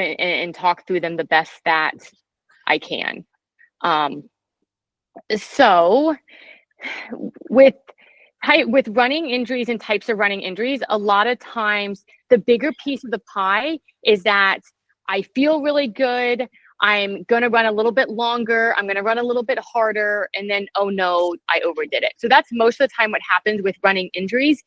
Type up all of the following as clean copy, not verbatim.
them and talk through them the best that I can. So with running injuries and types of running injuries, a lot of times the bigger piece of the pie is that I feel really good. I'm going to run a little bit longer. I'm going to run a little bit harder. And then, oh no, I overdid it. So that's most of the time what happens with running injuries.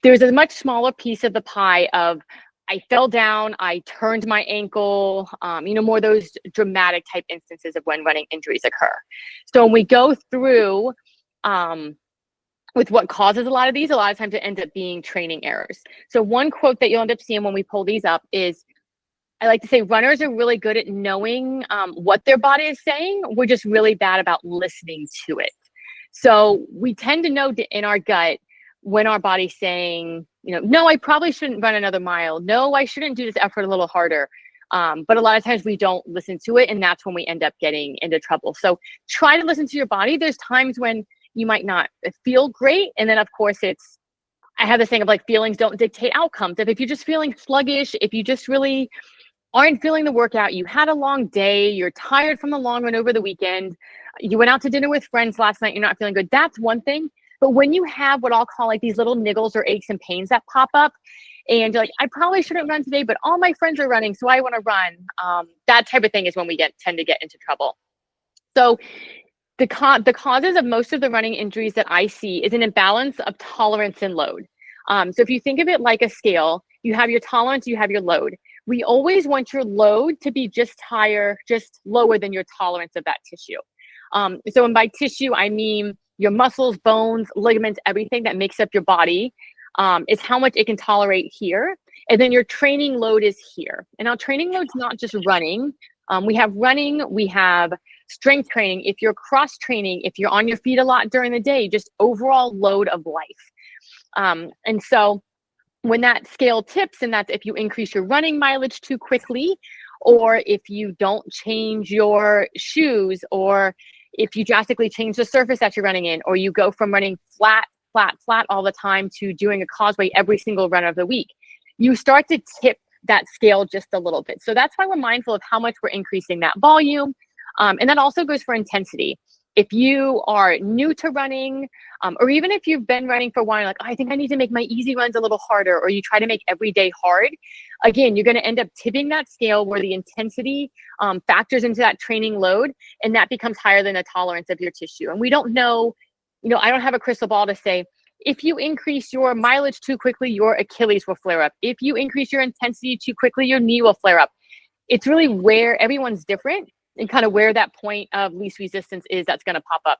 There's a much smaller piece of the pie of I fell down, I turned my ankle, more those dramatic type instances of when running injuries occur. So when we go through with what causes a lot of times it ends up being training errors. So one quote that you'll end up seeing when we pull these up is, I like to say runners are really good at knowing what their body is saying. We're just really bad about listening to it. So we tend to know in our gut when our body's saying, no, I probably shouldn't run another mile. No, I shouldn't do this effort a little harder. But a lot of times we don't listen to it, and that's when we end up getting into trouble. So try to listen to your body. There's times when you might not feel great. And then of course I have this thing of like feelings don't dictate outcomes. If you're just feeling sluggish, if you just really aren't feeling the workout, you had a long day, you're tired from the long run over the weekend, you went out to dinner with friends last night, you're not feeling good, that's one thing. But when you have what I'll call like these little niggles or aches and pains that pop up, and you're like, I probably shouldn't run today, but all my friends are running, so I want to run. That type of thing is when we tend to get into trouble. So the causes of most of the running injuries that I see is an imbalance of tolerance and load. So if you think of it like a scale, you have your tolerance, you have your load. We always want your load to be just lower than your tolerance of that tissue. So by tissue, I mean your muscles, bones, ligaments, everything that makes up your body is how much it can tolerate here. And then your training load is here. And our training load's not just running. We have running, we have strength training. If you're cross training, if you're on your feet a lot during the day, just overall load of life. And so when that scale tips, and that's if you increase your running mileage too quickly, or if you don't change your shoes, or if you drastically change the surface that you're running in, or you go from running flat all the time to doing a causeway every single run of the week, you start to tip that scale just a little bit. So that's why we're mindful of how much we're increasing that volume. And that also goes for intensity. If you are new to running, or even if you've been running for a while, like, I think I need to make my easy runs a little harder, or you try to make every day hard, again, you're going to end up tipping that scale where the intensity factors into that training load, and that becomes higher than the tolerance of your tissue. And we don't know, I don't have a crystal ball to say, if you increase your mileage too quickly, your Achilles will flare up. If you increase your intensity too quickly, your knee will flare up. It's really where everyone's different and kind of where that point of least resistance is that's going to pop up.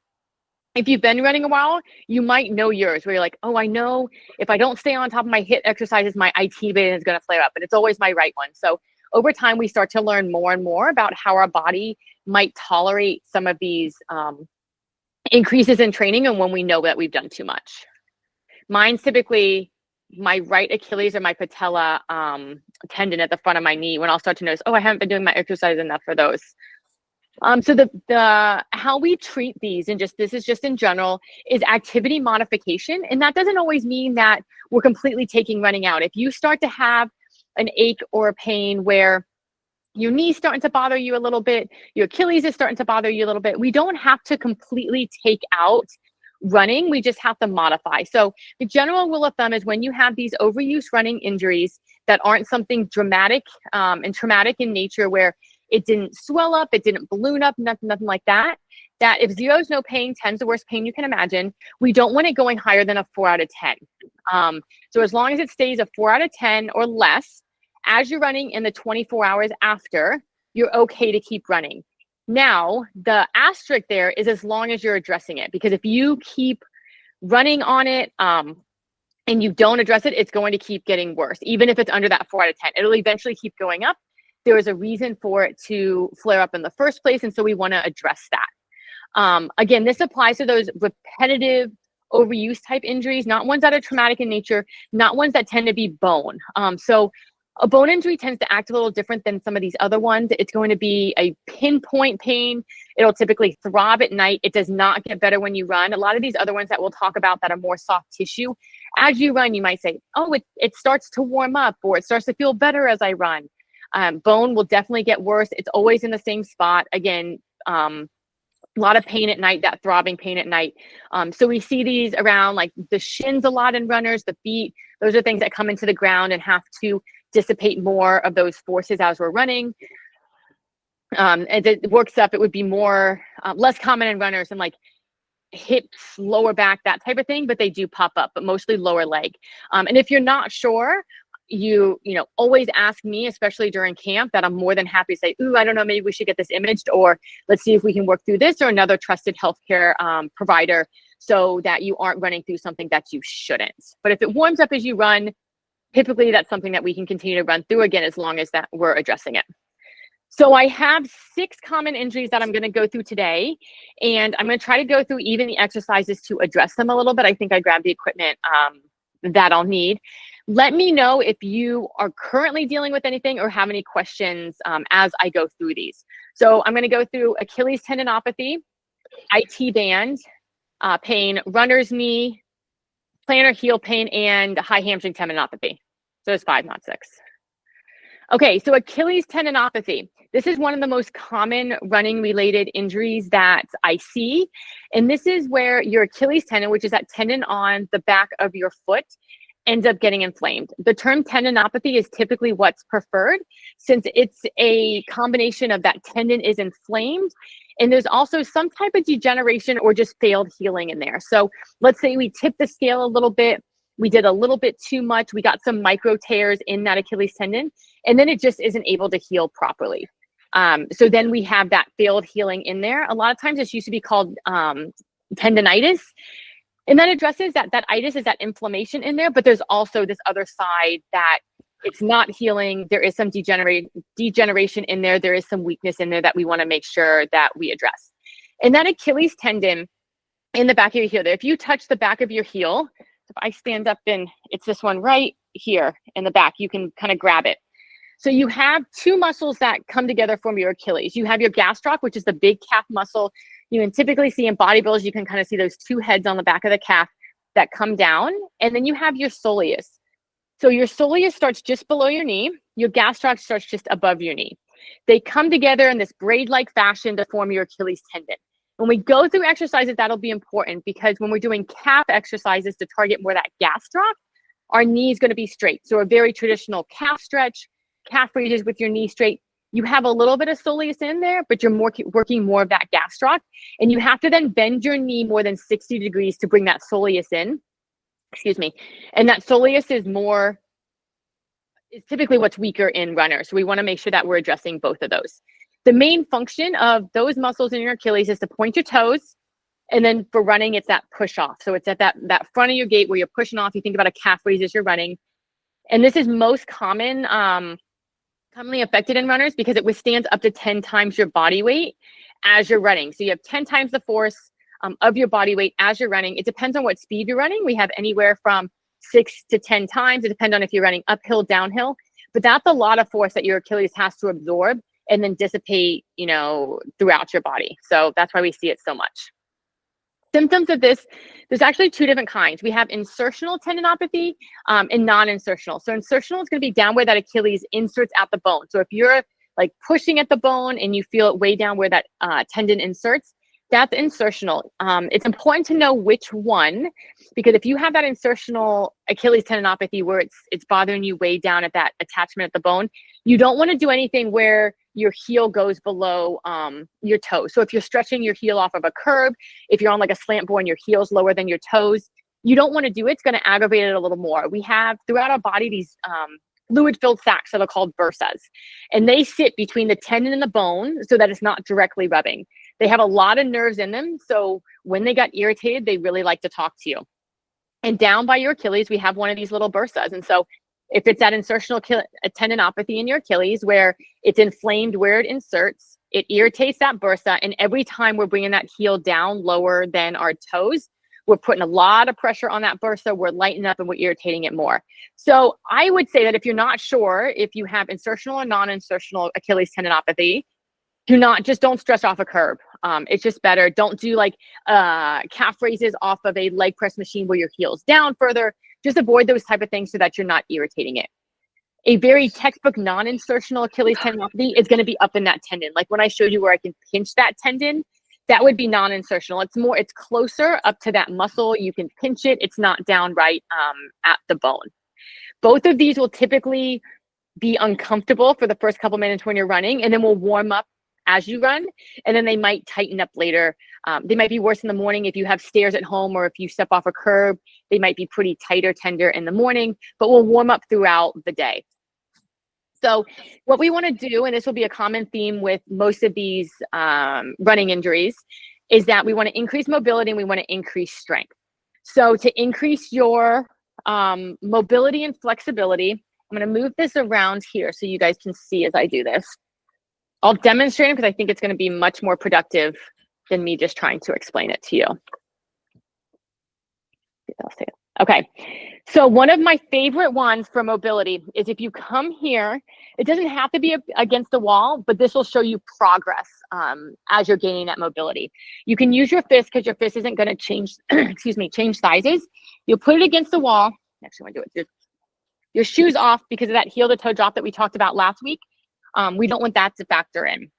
If you've been running a while, you might know yours, where you're like, oh, I know if I don't stay on top of my HIIT exercises, my IT beta is going to flare up, but it's always my right one. So over time, we start to learn more and more about how our body might tolerate some of these increases in training, and when we know that we've done too much. Mine's typically my right Achilles or my patella tendon at the front of my knee, when I'll start to notice, oh, I haven't been doing my exercise enough for those. So the how we treat these, and this is just in general, is activity modification. And that doesn't always mean that we're completely taking running out. If you start to have an ache or a pain where your knee's starting to bother you a little bit, your Achilles is starting to bother you a little bit, we don't have to completely take out running, we just have to modify. So the general rule of thumb is when you have these overuse running injuries that aren't something dramatic and traumatic in nature, where it didn't swell up, it didn't balloon up, nothing like that, that if 0 is no pain, 10 is the worst pain you can imagine, we don't want it going higher than a 4 out of 10. So as long as it stays a 4 out of 10 or less, as you're running in the 24 hours after, you're okay to keep running. Now, the asterisk there is as long as you're addressing it, because if you keep running on it and you don't address it, it's going to keep getting worse. Even if it's under that 4 out of 10, it'll eventually keep going up. There is a reason for it to flare up in the first place, and so we want to address that. Again, this applies to those repetitive overuse type injuries, not ones that are traumatic in nature, not ones that tend to be bone. So a bone injury tends to act a little different than some of these other ones. It's going to be a pinpoint pain. It'll typically throb at night. It does not get better when you run. A lot of these other ones that we'll talk about that are more soft tissue, as you run, you might say, oh, it starts to warm up, or it starts to feel better as I run. Bone will definitely get worse. It's always in the same spot. Again, a lot of pain at night, that throbbing pain at night. So we see these around like the shins a lot in runners, the feet. Those are things that come into the ground and have to dissipate more of those forces as we're running. And it works up, it would be more, less common in runners and like hips, lower back, that type of thing, but they do pop up, but mostly lower leg. And if you're not sure, you know, always ask me, especially during camp, that I'm more than happy to say, ooh, I don't know, maybe we should get this imaged, or let's see if we can work through this, or another trusted healthcare provider, so that you aren't running through something that you shouldn't. But if it warms up as you run, typically that's something that we can continue to run through, again, as long as that we're addressing it. So I have 6 common injuries that I'm going to go through today, and I'm going to try to go through even the exercises to address them a little bit. I think I grabbed the equipment that I'll need. Let me know if you are currently dealing with anything or have any questions as I go through these. So I'm going to go through Achilles tendinopathy, IT band pain, runner's knee, plantar heel pain, and high hamstring tendinopathy. So there's 5, not 6. Okay, so Achilles tendinopathy. This is one of the most common running related injuries that I see. And this is where your Achilles tendon, which is that tendon on the back of your foot, ends up getting inflamed. The term tendinopathy is typically what's preferred, since it's a combination of that tendon is inflamed, and there's also some type of degeneration or just failed healing in there. So let's say we tip the scale a little bit, we did a little bit too much, we got some micro tears in that Achilles tendon, and then it just isn't able to heal properly. So then we have that failed healing in there. A lot of times this used to be called tendonitis. And that addresses that itis is that inflammation in there, but there's also this other side that it's not healing. There is some degeneration in there. There is some weakness in there that we want to make sure that we address. And that Achilles tendon in the back of your heel there, if you touch the back of your heel, if I stand up and it's this one right here in the back, you can kind of grab it. So you have 2 muscles that come together from your Achilles. You have your gastroc, which is the big calf muscle. You can typically see in bodybuilders, you can kind of see those 2 heads on the back of the calf that come down. And then you have your soleus. So your soleus starts just below your knee. Your gastroc starts just above your knee. They come together in this braid-like fashion to form your Achilles tendon. When we go through exercises, that'll be important, because when we're doing calf exercises to target more that gastroc, our knee is going to be straight. So a very traditional calf stretch, calf raises with your knee straight. You have a little bit of soleus in there, but you're working more of that gastroc. And you have to then bend your knee more than 60 degrees to bring that soleus in. Excuse me. And that soleus is typically what's weaker in runners. So we want to make sure that we're addressing both of those. The main function of those muscles in your Achilles is to point your toes. And then for running, it's that push off. So it's at that front of your gait where you're pushing off. You think about a calf raise as you're running. And this is most commonly affected in runners because it withstands up to 10 times your body weight as you're running. So you have 10 times the force of your body weight as you're running. It depends on what speed you're running. We have anywhere from 6 to 10 times. It depends on if you're running uphill, downhill, but that's a lot of force that your Achilles has to absorb and then dissipate, you know, throughout your body. So that's why we see it so much. Symptoms of this, there's actually 2 different kinds. We have insertional tendinopathy and non-insertional. So insertional is going to be down where that Achilles inserts at the bone. So if you're like pushing at the bone and you feel it way down where that tendon inserts, that's insertional. It's important to know which one, because if you have that insertional Achilles tendinopathy where it's bothering you way down at that attachment at the bone, you don't want to do anything where your heel goes below your toe. So if you're stretching your heel off of a curb, if you're on like a slant board and your heel's lower than your toes, you don't want to do it. It's going to aggravate it a little more. We have throughout our body these fluid-filled sacs that are called bursas, and they sit between the tendon and the bone so that it's not directly rubbing. They have a lot of nerves in them, so when they got irritated, they really like to talk to you. And down by your Achilles, we have one of these little bursas. And so if it's that insertional tendinopathy in your Achilles where it's inflamed where it inserts, it irritates that bursa. And every time we're bringing that heel down lower than our toes, we're putting a lot of pressure on that bursa. We're lightening up and we're irritating it more. So I would say that if you're not sure if you have insertional or non-insertional Achilles tendinopathy, don't stretch off a curb. It's just better. Don't do like calf raises off of a leg press machine where your heel's down further. Just avoid those type of things so that you're not irritating it. A very textbook non-insertional Achilles tendinopathy is going to be up in that tendon. Like when I showed you where I can pinch that tendon, that would be non-insertional. It's closer up to that muscle. You can pinch it. It's not down right at the bone. Both of these will typically be uncomfortable for the first couple minutes when you're running, and then we'll warm up as you run, and then they might tighten up later. They might be worse in the morning if you have stairs at home, or if you step off a curb, they might be pretty tight or tender in the morning, but we'll warm up throughout the day. So what we want to do, and this will be a common theme with most of these running injuries, is that we want to increase mobility and we want to increase strength. So to increase your mobility and flexibility, I'm going to move this around here so you guys can see as I do this. I'll demonstrate it because I think it's going to be much more productive than me just trying to explain it to you. Okay, so one of my favorite ones for mobility is if you come here, it doesn't have to be against the wall, but this will show you progress as you're gaining that mobility. You can use your fist because your fist isn't going to change, excuse me, change sizes. You'll put it against the wall. Actually, I want to do it with your shoes off because of that heel to toe drop that we talked about last week. We don't want that to factor in.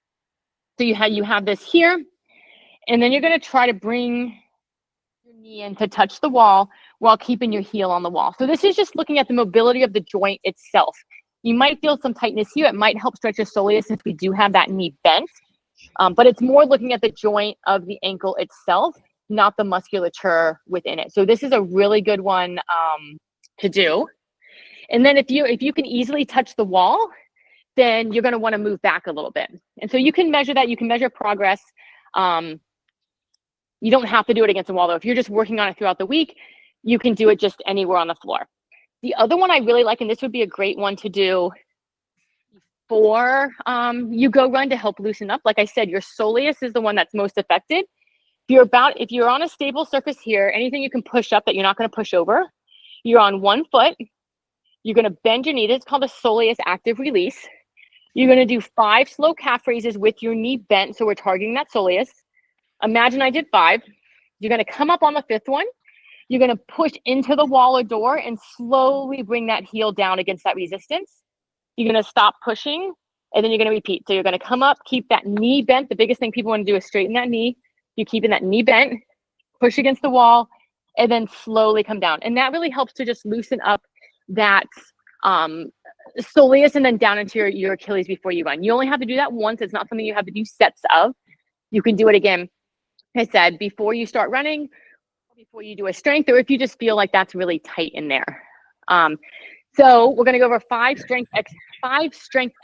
So you have this here, and then you're going to try to bring your knee in to touch the wall while keeping your heel on the wall. So this is just looking at the mobility of the joint itself. You might feel some tightness here. It might help stretch your soleus since we do have that knee bent, but it's more looking at the joint of the ankle itself, not the musculature within it. So this is a really good one to do. And then if you can easily touch the wall, then you're going to want to move back a little bit. And so you can measure that. You can measure progress. You don't have to do it against the wall, though. If you're just working on it throughout the week, you can do it just anywhere on the floor. The other one I really like, and this would be a great one to do before you go run to help loosen up. Like I said, your soleus is the one that's most affected. If you're on a stable surface here, anything you can push up that you're not going to push over, you're on one foot. You're going to bend your knee. This is called a soleus active release. You're going to do 5 slow calf raises with your knee bent. So we're targeting that soleus. Imagine I did 5. You're going to come up on the 5th one. You're going to push into the wall or door and slowly bring that heel down against that resistance. You're going to stop pushing, and then you're going to repeat. So you're going to come up, keep that knee bent. The biggest thing people want to do is straighten that knee. You're keeping that knee bent, push against the wall, and then slowly come down. And that really helps to just loosen up that soleus and then down into your Achilles before you run. You only have to do that once. It's not something you have to do sets of. You can do it again, like I said, before you start running, before you do a strength, or if you just feel like that's really tight in there. So we're going to go over 5 strength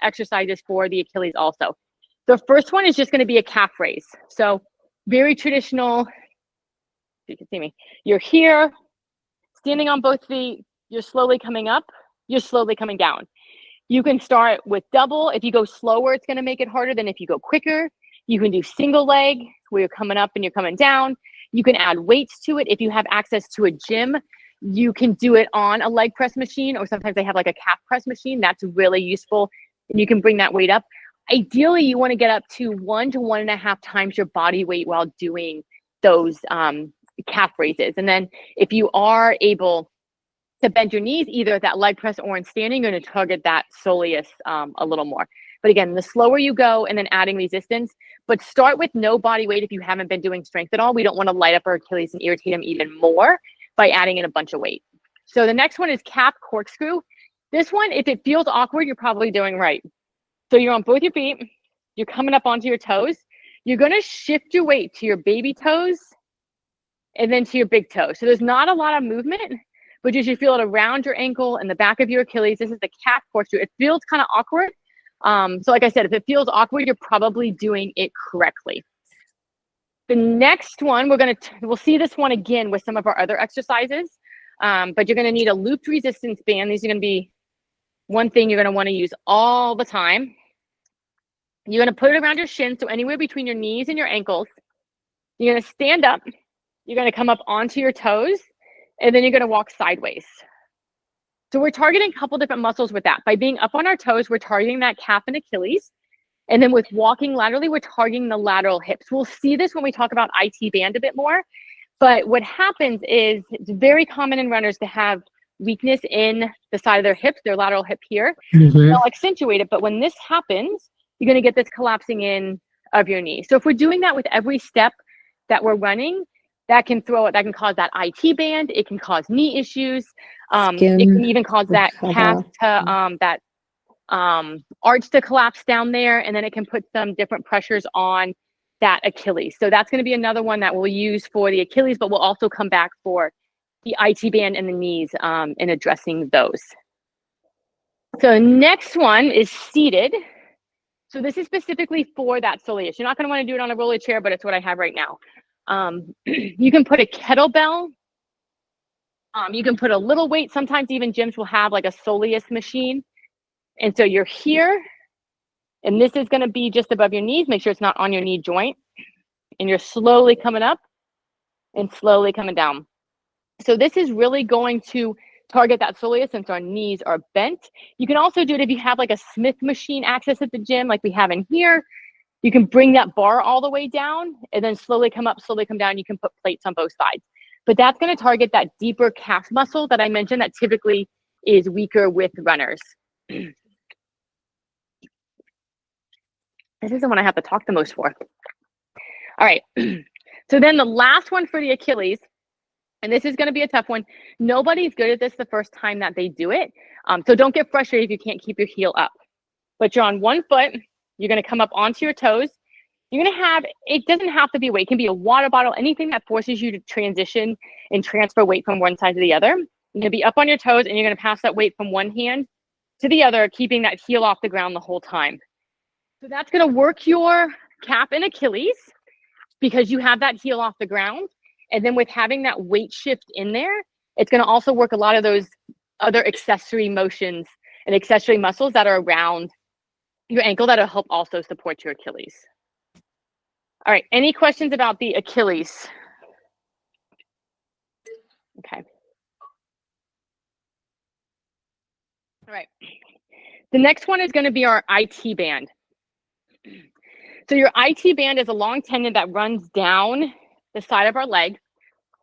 exercises for the Achilles also. The first one is just going to be a calf raise. So very traditional. You can see me. You're here, standing on both feet. You're slowly coming up. You're slowly coming down. You can start with double. If you go slower, it's going to make it harder than if you go quicker. You can do single leg where you're coming up and you're coming down. You can add weights to it. If you have access to a gym, you can do it on a leg press machine, or sometimes they have like a calf press machine. That's really useful. And you can bring that weight up. Ideally, you want to get up to 1 to 1.5 times your body weight while doing those calf raises. And then if you are able to bend your knees, either at that leg press or in standing, you're going to target that soleus a little more. But again, the slower you go and then adding resistance, but start with no body weight if you haven't been doing strength at all. We don't want to light up our Achilles and irritate them even more by adding in a bunch of weight. So the next one is calf corkscrew. This one, if it feels awkward, you're probably doing right. So you're on both your feet. You're coming up onto your toes. You're going to shift your weight to your baby toes and then to your big toe. So there's not a lot of movement, but you should feel it around your ankle and the back of your Achilles. This is the calf corkscrew. It feels kind of awkward. So like I said, if it feels awkward, you're probably doing it correctly. The next one, we'll see this one again with some of our other exercises, but you're going to need a looped resistance band. These are going to be one thing you're going to want to use all the time. You're going to put it around your shins, so anywhere between your knees and your ankles. You're going to stand up. You're going to come up onto your toes, and then you're going to walk sideways. So we're targeting a couple different muscles with that. By being up on our toes, we're targeting that calf and Achilles. And then with walking laterally, we're targeting the lateral hips. We'll see this when we talk about IT band a bit more. But what happens is it's very common in runners to have weakness in the side of their hips, their lateral hip here. Mm-hmm. They'll accentuate it, but when this happens, you're going to get this collapsing in of your knee. So if we're doing that with every step that we're running, that can cause that IT band. It can cause knee issues. It can even cause that calf to that arch to collapse down there, and then it can put some different pressures on that Achilles. So that's going to be another one that we'll use for the Achilles, but we'll also come back for the IT band and the knees in addressing those. So next one is seated. So this is specifically for that soleus. You're not going to want to do it on a roller chair, but it's what I have right now. You can put a kettlebell. You can put a little weight. Sometimes even gyms will have like a soleus machine. And so you're here, and this is going to be just above your knees. Make sure it's not on your knee joint. And you're slowly coming up and slowly coming down. So this is really going to target that soleus since our knees are bent. You can also do it if you have like a Smith machine access at the gym like we have in here. You can bring that bar all the way down and then slowly come up, slowly come down. You can put plates on both sides. But that's going to target that deeper calf muscle that I mentioned that typically is weaker with runners. This is the one I have to talk the most for. All right. So then the last one for the Achilles, and this is going to be a tough one. Nobody's good at this the first time that they do it. So don't get frustrated if you can't keep your heel up. But you're on one foot. You're going to come up onto your toes. You're going to have, it doesn't have to be weight. It can be a water bottle, anything that forces you to transition and transfer weight from one side to the other. You're going to be up on your toes, and you're going to pass that weight from one hand to the other, keeping that heel off the ground the whole time. So that's going to work your calf and Achilles because you have that heel off the ground. And then with having that weight shift in there, it's going to also work a lot of those other accessory motions and accessory muscles that are around your ankle that'll help also support your Achilles. All right, any questions about the Achilles? Okay. All right. The next one is going to be our IT band. So your IT band is a long tendon that runs down the side of our leg.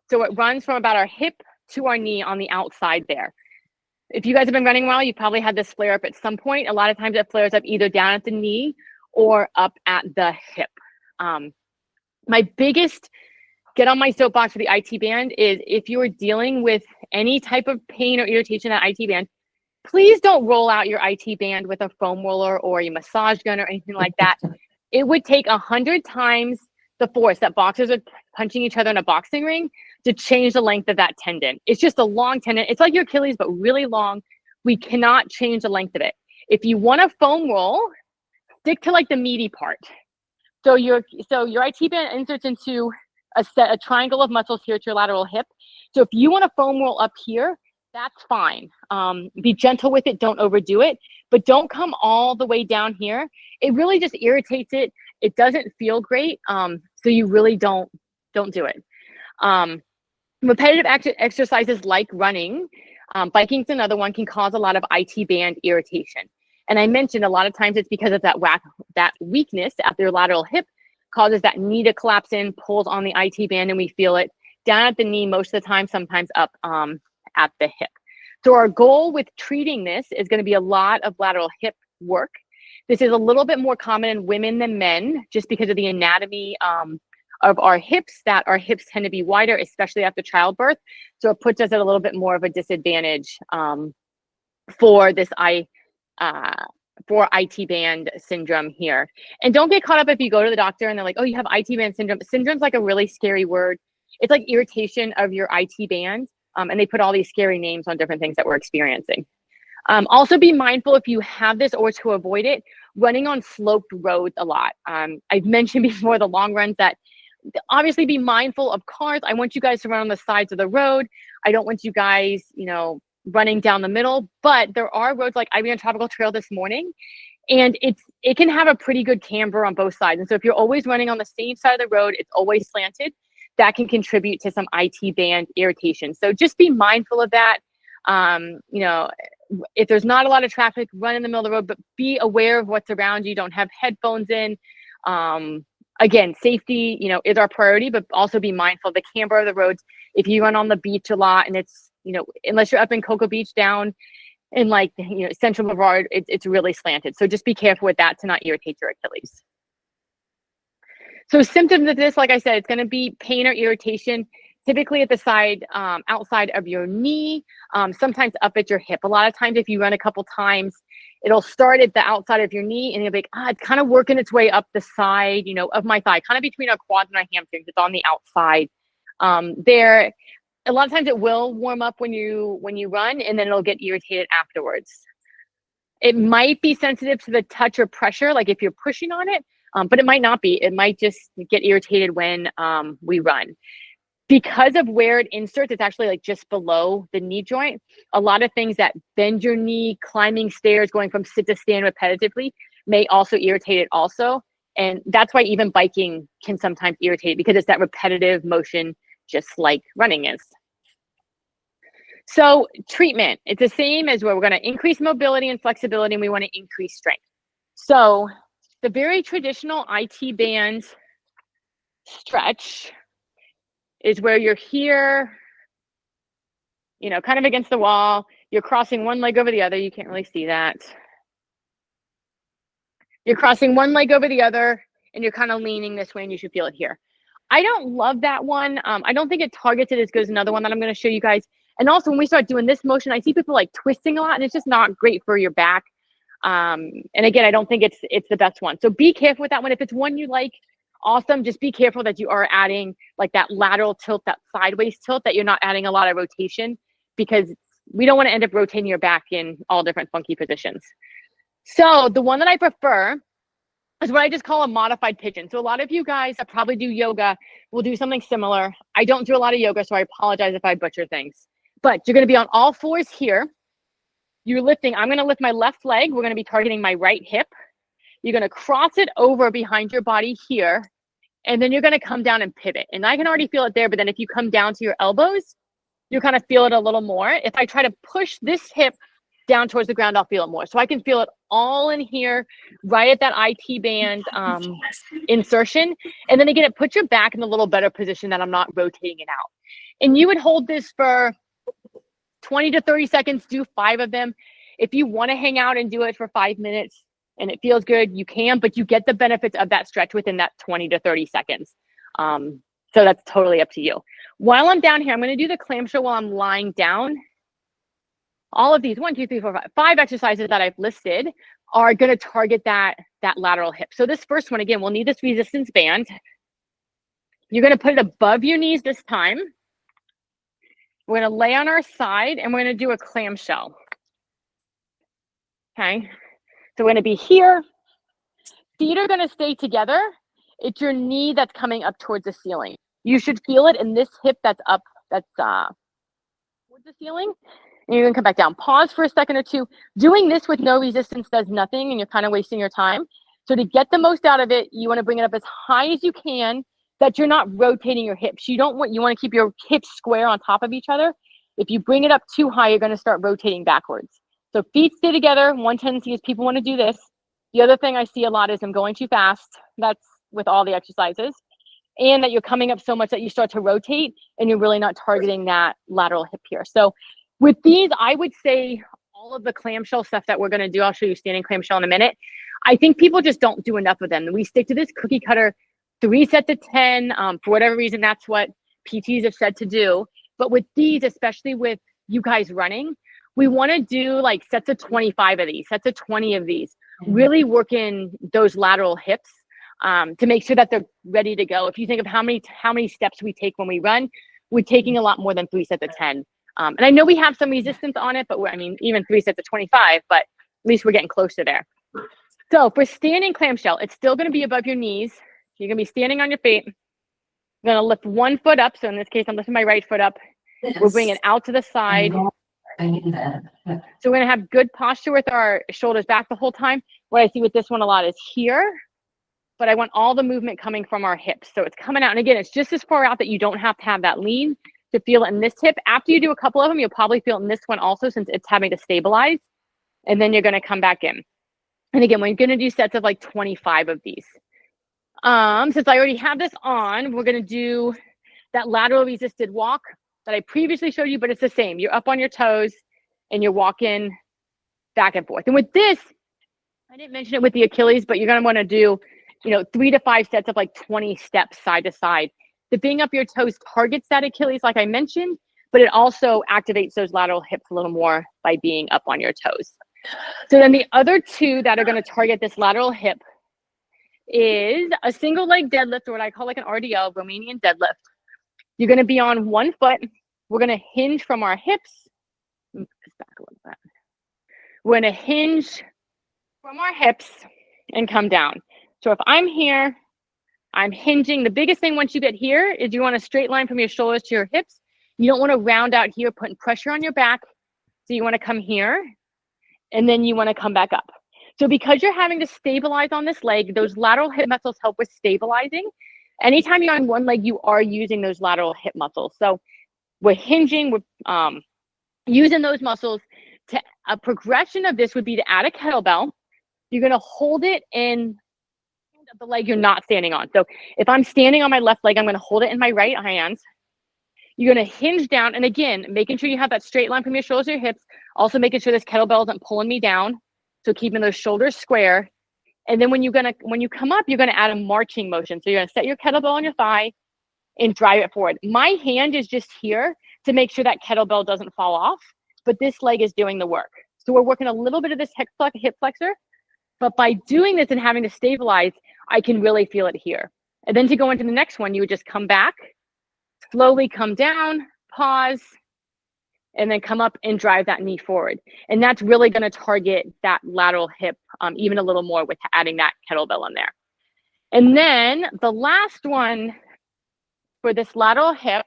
So it runs from about our hip to our knee on the outside there. If you guys have been running a while, you probably had this flare up at some point. A lot of times it flares up either down at the knee or up at the hip. My biggest get on my soapbox for the IT band is if you are dealing with any type of pain or irritation at IT band, please don't roll out your IT band with a foam roller or a massage gun or anything like that. It would take 100 times the force that boxers are punching each other in a boxing ring to change the length of that tendon. It's just a long tendon. It's like your Achilles, but really long. We cannot change the length of it. If you want a foam roll, stick to like the meaty part. So your IT band inserts into a triangle of muscles here at your lateral hip. So if you want a foam roll up here, that's fine. Be gentle with it. Don't overdo it, but don't come all the way down here. It really just irritates it. It doesn't feel great. So you really don't do it. Repetitive exercises like running, biking's another one, can cause a lot of IT band irritation. And I mentioned a lot of times it's because of that weakness at their lateral hip causes that knee to collapse in, pulls on the IT band, and we feel it down at the knee most of the time, sometimes up at the hip. So our goal with treating this is going to be a lot of lateral hip work. This is a little bit more common in women than men, just because of the anatomy of our hips, that our hips tend to be wider, especially after childbirth. So it puts us at a little bit more of a disadvantage for this for IT band syndrome here. And don't get caught up if you go to the doctor and they're like, oh, you have IT band syndrome. Syndrome's like a really scary word. It's like irritation of your IT band. And they put all these scary names on different things that we're experiencing. Also be mindful if you have this or to avoid it, running on sloped roads a lot. I've mentioned before the long runs that obviously be mindful of cars. I want you guys to run on the sides of the road. I don't want you guys, running down the middle, but there are roads like I ran Tropical Trail this morning, and it can have a pretty good camber on both sides. And so if you're always running on the same side of the road, it's always slanted, that can contribute to some IT band irritation. So just be mindful of that. If there's not a lot of traffic, run in the middle of the road, but be aware of what's around you. Don't have headphones in. Again, safety, is our priority, but also be mindful of the camber of the roads. If you run on the beach a lot and it's you know, unless you're up in Cocoa Beach down in like, you know, Central Brevard, it's really slanted. So just be careful with that to not irritate your Achilles. So symptoms of this, like I said, it's going to be pain or irritation, typically at the side, outside of your knee, sometimes up at your hip. A lot of times if you run a couple times, it'll start at the outside of your knee and you'll be like, it's kind of working its way up the side, you know, of my thigh, kind of between our quads and our hamstrings. It's on the outside. There, a lot of times it will warm up when you run, and then it'll get irritated afterwards. It might be sensitive to the touch or pressure, like if you're pushing on it, but it might not be. It might just get irritated when we run. Because of where it inserts, it's actually like just below the knee joint. A lot of things that bend your knee, climbing stairs, going from sit to stand repetitively may also irritate it also. And that's why even biking can sometimes irritate, because it's that repetitive motion, just like running is. So treatment, it's the same as where we're going to increase mobility and flexibility, and we want to increase strength. So the very traditional IT band stretch is where you're here, you know, kind of against the wall. You're crossing one leg over the other. You can't really see that. You're crossing one leg over the other, and you're kind of leaning this way, and you should feel it here. I don't love that one. I don't think it targets it as good as another one that I'm going to show you guys. And also when we start doing this motion, I see people like twisting a lot, and it's just not great for your back. And again, I don't think it's the best one. So be careful with that one. If it's one you like, awesome. Just be careful that you are adding like that lateral tilt, that sideways tilt, that you're not adding a lot of rotation, because we don't want to end up rotating your back in all different funky positions. So the one that I prefer is what I just call a modified pigeon. So a lot of you guys that probably do yoga will do something similar. I don't do a lot of yoga, so I apologize if I butcher things. But you're going to be on all fours here. You're lifting. I'm going to lift my left leg. We're going to be targeting my right hip. You're going to cross it over behind your body here, and then you're going to come down and pivot. And I can already feel it there, but then if you come down to your elbows, you kind of feel it a little more. If I try to push this hip down towards the ground, I'll feel it more. So I can feel it all in here, right at that IT band insertion. And then again, it puts your back in a little better position that I'm not rotating it out. And you would hold this for 20 to 30 seconds, do 5 of them. If you want to hang out and do it for 5 minutes and it feels good, you can, but you get the benefits of that stretch within that 20 to 30 seconds. So that's totally up to you. While I'm down here, I'm going to do the clamshell while I'm lying down. All of these 1, 2, 3, 4, 5 exercises that I've listed are going to target that lateral hip. So this first one, again, we'll need this resistance band. You're going to put it above your knees this time. We're going to lay on our side, and we're going to do a clamshell. Okay. So we're going to be here. Feet are going to stay together. It's your knee that's coming up towards the ceiling. You should feel it in this hip that's up, that's towards the ceiling. And you're going to come back down. Pause for a second or two. Doing this with no resistance does nothing, and you're kind of wasting your time. So to get the most out of it, you want to bring it up as high as you can, that you're not rotating your hips. You want to keep your hips square on top of each other. If you bring it up too high, you're going to start rotating backwards. So feet stay together. One tendency is people want to do this. The other thing I see a lot is I'm going too fast. That's with all the exercises. And that you're coming up so much that you start to rotate and you're really not targeting that lateral hip here. So with these, I would say all of the clamshell stuff that we're going to do, I'll show you standing clamshell in a minute. I think people just don't do enough of them. We stick to this cookie cutter 3 sets of 10. For whatever reason, that's what PTs have said to do. But with these, especially with you guys running, we want to do like sets of 25 of these, sets of 20 of these, really working those lateral hips to make sure that they're ready to go. If you think of how many steps we take when we run, we're taking a lot more than 3 sets of 10. And I know we have some resistance on it, but even 3 sets of 25, but at least we're getting closer there. So for standing clamshell, it's still going to be above your knees. You're going to be standing on your feet. You're going to lift one foot up. So in this case, I'm lifting my right foot up. We're bringing it out to the side. So we're going to have good posture with our shoulders back the whole time. What I see with this one a lot is here, but I want all the movement coming from our hips. So it's coming out. And again, it's just as far out that you don't have to have that lean to feel it in this hip. After you do a couple of them, you'll probably feel it in this one also, since it's having to stabilize. And then you're going to come back in. And again, we're going to do sets of like 25 of these. Since I already have this on, we're going to do that lateral resisted walk. that I previously showed you, but it's the same. You're up on your toes and you're walking back and forth. And with this, I didn't mention it with the Achilles, but you're going to want to do, 3 to 5 sets of like 20 steps side to side. The being up your toes targets that Achilles, like I mentioned, but it also activates those lateral hips a little more by being up on your toes. So then the other two that are going to target this lateral hip is a single leg deadlift, or what I call like an RDL, Romanian deadlift. You're going to be on one foot. We're going to hinge from our hips. Move this back a little bit. We're going to hinge from our hips and come down. So if I'm here, I'm hinging. The biggest thing once you get here is you want a straight line from your shoulders to your hips. You don't want to round out here, putting pressure on your back. So you want to come here, and then you want to come back up. So because you're having to stabilize on this leg, those lateral hip muscles help with stabilizing. Anytime you're on one leg, you are using those lateral hip muscles. So we're hinging, we're using those muscles. A progression of this would be to add a kettlebell. You're going to hold it in the leg you're not standing on. So if I'm standing on my left leg, I'm going to hold it in my right hand. You're going to hinge down. And again, making sure you have that straight line from your shoulders to your hips. Also making sure this kettlebell isn't pulling me down. So keeping those shoulders square. And then when you come up, you're going to add a marching motion. So you're going to set your kettlebell on your thigh and drive it forward. My hand is just here to make sure that kettlebell doesn't fall off, but this leg is doing the work. So we're working a little bit of this hip flexor, but by doing this and having to stabilize, I can really feel it here. And then to go into the next one, you would just come back, slowly come down, pause, and then come up and drive that knee forward. And that's really going to target that lateral hip even a little more with adding that kettlebell in there. And then the last one for this lateral hip,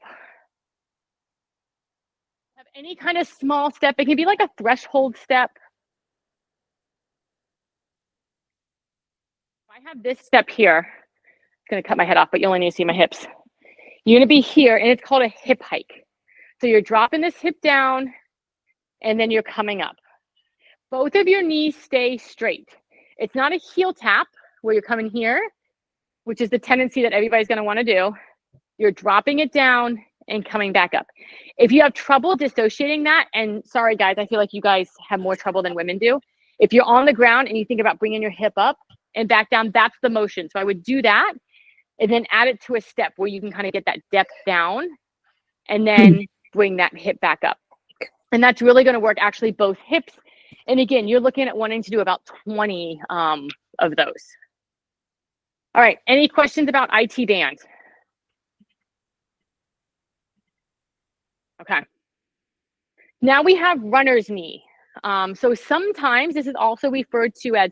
have any kind of small step. It can be like a threshold step. If I have this step here, it's going to cut my head off, but you only need to see my hips. You're going to be here, and it's called a hip hike. So you're dropping this hip down, and then you're coming up. Both of your knees stay straight. It's not a heel tap where you're coming here, which is the tendency that everybody's going to want to do. You're dropping it down and coming back up. If you have trouble dissociating that, and sorry guys, I feel like you guys have more trouble than women do. If you're on the ground and you think about bringing your hip up and back down, that's the motion. So I would do that and then add it to a step where you can kind of get that depth down and then bring that hip back up. And that's really going to work actually both hips. And again, you're looking at wanting to do about 20 of those. All right, any questions about IT band? Okay. Now we have runner's knee. So sometimes this is also referred to as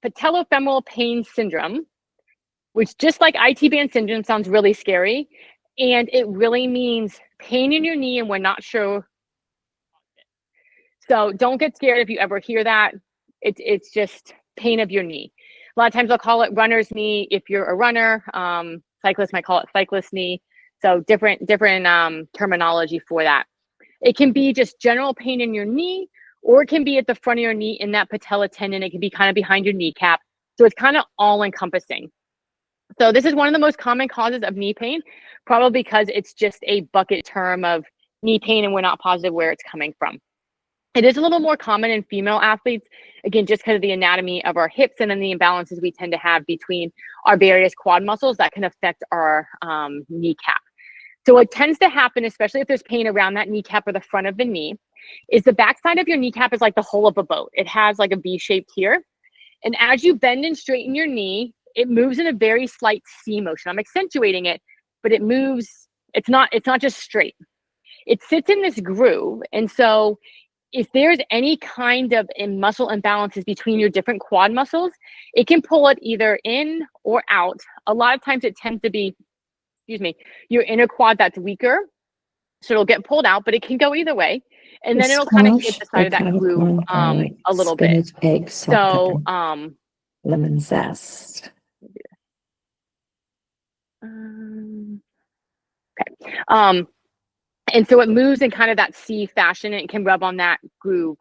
patellofemoral pain syndrome, which just like IT band syndrome sounds really scary. And it really means pain in your knee and we're not sure. So don't get scared if you ever hear that. It's just pain of your knee. A lot of times they'll call it runner's knee if you're a runner. Cyclists might call it cyclist knee. So different terminology for that. It can be just general pain in your knee, or it can be at the front of your knee in that patella tendon. It can be kind of behind your kneecap. So it's kind of all encompassing. So this is one of the most common causes of knee pain, probably because it's just a bucket term of knee pain and we're not positive where it's coming from. It is a little more common in female athletes, again, just because of the anatomy of our hips and then the imbalances we tend to have between our various quad muscles that can affect our kneecap. So what tends to happen, especially if there's pain around that kneecap or the front of the knee, is the backside of your kneecap is like the hull of a boat. It has like a V shape here. And as you bend and straighten your knee, it moves in a very slight C motion. I'm accentuating it, but it moves, it's not just straight. It sits in this groove. And so if there's any kind of muscle imbalances between your different quad muscles, it can pull it either in or out. A lot of times it tends to be, your inner quad that's weaker. So it'll get pulled out, but it can go either way. And then it'll kind of hit the side of that groove a little bit. Egg, so lemon zest. Okay. And so it moves in kind of that C fashion and it can rub on that groove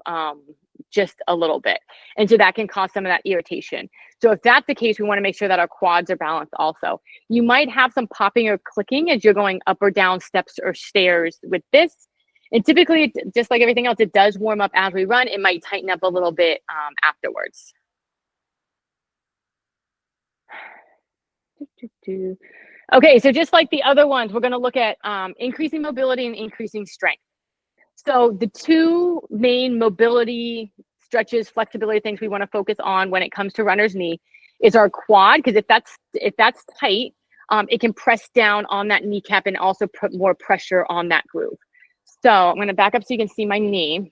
just a little bit. And so that can cause some of that irritation. So if that's the case, we want to make sure that our quads are balanced also. You might have some popping or clicking as you're going up or down steps or stairs with this. And typically, just like everything else, it does warm up as we run. It might tighten up a little bit afterwards. Okay, so just like the other ones, we're going to look at increasing mobility and increasing strength. So the two main mobility stretches, flexibility things we want to focus on when it comes to runner's knee is our quad, because if that's tight, it can press down on that kneecap and also put more pressure on that groove. So I'm going to back up so you can see my knee.